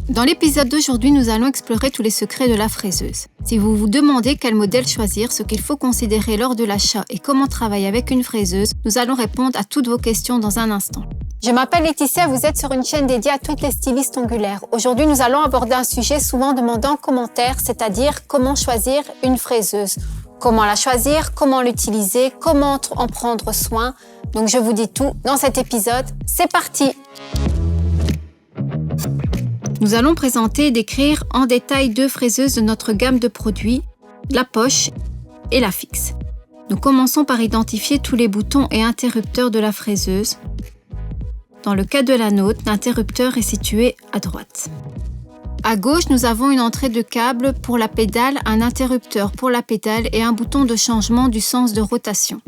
Dans l'épisode d'aujourd'hui, nous allons explorer tous les secrets de la fraiseuse. Si vous vous demandez quel modèle choisir, ce qu'il faut considérer lors de l'achat et comment travailler avec une fraiseuse, nous allons répondre à toutes vos questions dans un instant. Je m'appelle Laetitia, vous êtes sur une chaîne dédiée à toutes les stylistes ongulaires. Aujourd'hui, nous allons aborder un sujet souvent demandé en commentaire, c'est-à-dire comment choisir une fraiseuse. Comment la choisir, comment l'utiliser, comment en prendre soin. Donc je vous dis tout dans cet épisode. C'est parti! Nous allons présenter et décrire en détail deux fraiseuses de notre gamme de produits, la poche et la fixe. Nous commençons par identifier tous les boutons et interrupteurs de la fraiseuse. Dans le cas de la nôtre, l'interrupteur est situé à droite. À gauche, nous avons une entrée de câble pour la pédale, un interrupteur pour la pédale et un bouton de changement du sens de rotation.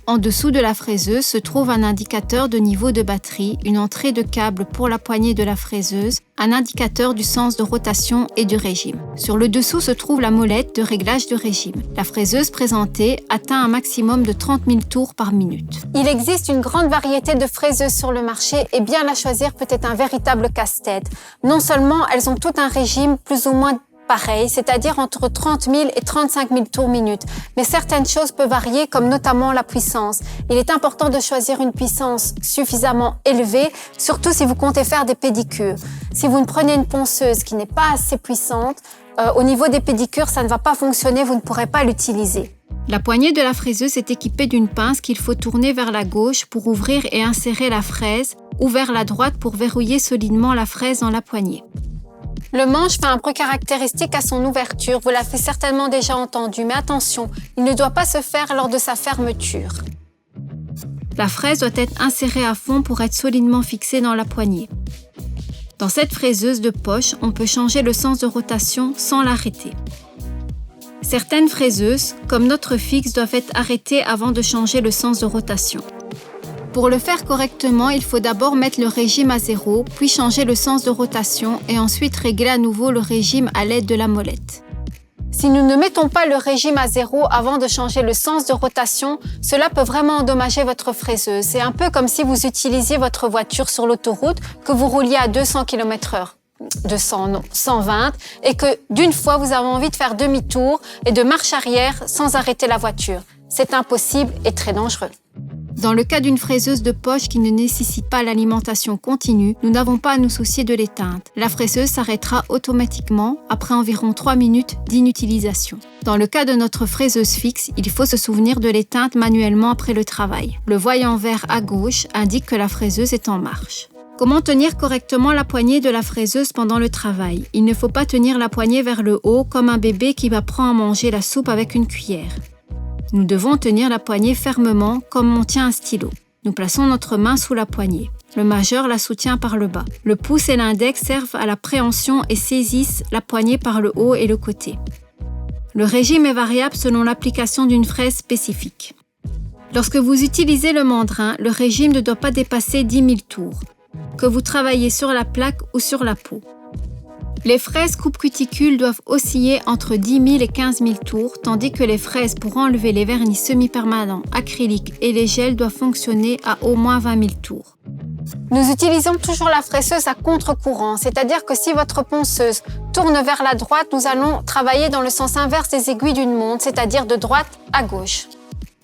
En dessous de la fraiseuse se trouve un indicateur de niveau de batterie, une entrée de câble pour la poignée de la fraiseuse, un indicateur du sens de rotation et du régime. Sur le dessous se trouve la molette de réglage de régime. La fraiseuse présentée atteint un maximum de 30 000 tours par minute. Il existe une grande variété de fraiseuses sur le marché et bien la choisir peut être un véritable casse-tête. Non seulement elles ont tout un régime plus ou moins pareil, c'est-à-dire entre 30 000 et 35 000 tours minute. Mais certaines choses peuvent varier, comme notamment la puissance. Il est important de choisir une puissance suffisamment élevée, surtout si vous comptez faire des pédicures. Si vous ne prenez une ponceuse qui n'est pas assez puissante, au niveau des pédicures, ça ne va pas fonctionner, vous ne pourrez pas l'utiliser. La poignée de la fraiseuse est équipée d'une pince qu'il faut tourner vers la gauche pour ouvrir et insérer la fraise, ou vers la droite pour verrouiller solidement la fraise dans la poignée. Le manche fait un bruit caractéristique à son ouverture, vous l'avez certainement déjà entendu, mais attention, il ne doit pas se faire lors de sa fermeture. La fraise doit être insérée à fond pour être solidement fixée dans la poignée. Dans cette fraiseuse de poche, on peut changer le sens de rotation sans l'arrêter. Certaines fraiseuses, comme notre fixe, doivent être arrêtées avant de changer le sens de rotation. Pour le faire correctement, il faut d'abord mettre le régime à 0, puis changer le sens de rotation et ensuite régler à nouveau le régime à l'aide de la molette. Si nous ne mettons pas le régime à 0 avant de changer le sens de rotation, cela peut vraiment endommager votre fraiseuse. C'est un peu comme si vous utilisiez votre voiture sur l'autoroute, que vous rouliez à 200 km/h. 120, et que d'une fois vous avez envie de faire demi-tour et de marche arrière sans arrêter la voiture. C'est impossible et très dangereux. Dans le cas d'une fraiseuse de poche qui ne nécessite pas l'alimentation continue, nous n'avons pas à nous soucier de l'éteindre. La fraiseuse s'arrêtera automatiquement après environ 3 minutes d'inutilisation. Dans le cas de notre fraiseuse fixe, il faut se souvenir de l'éteindre manuellement après le travail. Le voyant vert à gauche indique que la fraiseuse est en marche. Comment tenir correctement la poignée de la fraiseuse pendant le travail? Il ne faut pas tenir la poignée vers le haut comme un bébé qui apprend à manger la soupe avec une cuillère. Nous devons tenir la poignée fermement comme on tient un stylo. Nous plaçons notre main sous la poignée. Le majeur la soutient par le bas. Le pouce et l'index servent à la préhension et saisissent la poignée par le haut et le côté. Le régime est variable selon l'application d'une fraise spécifique. Lorsque vous utilisez le mandrin, le régime ne doit pas dépasser 10 000 tours, que vous travaillez sur la plaque ou sur la peau. Les fraises coupe-cuticule doivent osciller entre 10 000 et 15 000 tours, tandis que les fraises pour enlever les vernis semi-permanents, acryliques et les gels doivent fonctionner à au moins 20 000 tours. Nous utilisons toujours la fraiseuse à contre-courant, c'est-à-dire que si votre ponceuse tourne vers la droite, nous allons travailler dans le sens inverse des aiguilles d'une montre, c'est-à-dire de droite à gauche.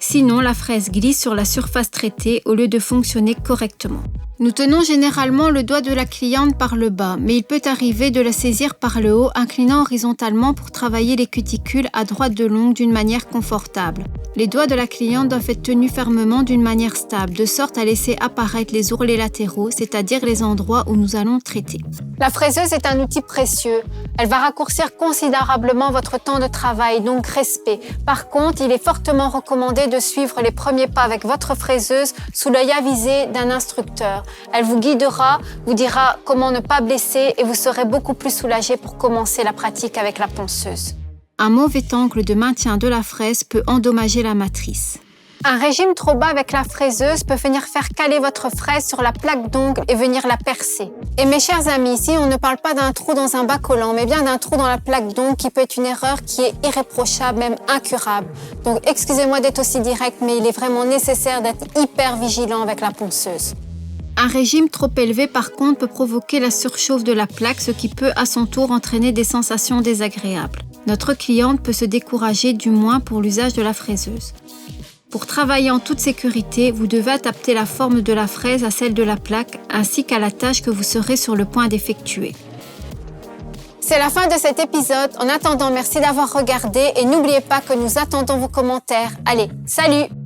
Sinon, la fraise glisse sur la surface traitée au lieu de fonctionner correctement. Nous tenons généralement le doigt de la cliente par le bas, mais il peut arriver de la saisir par le haut, inclinant horizontalement pour travailler les cuticules à droite de l'ongle d'une manière confortable. Les doigts de la cliente doivent être tenus fermement d'une manière stable, de sorte à laisser apparaître les ourlets latéraux, c'est-à-dire les endroits où nous allons traiter. La fraiseuse est un outil précieux. Elle va raccourcir considérablement votre temps de travail, donc respect. Par contre, il est fortement recommandé de suivre les premiers pas avec votre fraiseuse sous l'œil avisé d'un instructeur. Elle vous guidera, vous dira comment ne pas blesser et vous serez beaucoup plus soulagé pour commencer la pratique avec la ponceuse. Un mauvais angle de maintien de la fraise peut endommager la matrice. Un régime trop bas avec la fraiseuse peut venir faire caler votre fraise sur la plaque d'ongle et venir la percer. Et mes chers amis, ici on ne parle pas d'un trou dans un bas collant, mais bien d'un trou dans la plaque d'ongle qui peut être une erreur qui est irréprochable, même incurable. Donc excusez-moi d'être aussi direct, mais il est vraiment nécessaire d'être hyper vigilant avec la ponceuse. Un régime trop élevé, par contre, peut provoquer la surchauffe de la plaque, ce qui peut à son tour entraîner des sensations désagréables. Notre cliente peut se décourager, du moins pour l'usage de la fraiseuse. Pour travailler en toute sécurité, vous devez adapter la forme de la fraise à celle de la plaque, ainsi qu'à la tâche que vous serez sur le point d'effectuer. C'est la fin de cet épisode. En attendant, merci d'avoir regardé et n'oubliez pas que nous attendons vos commentaires. Allez, salut!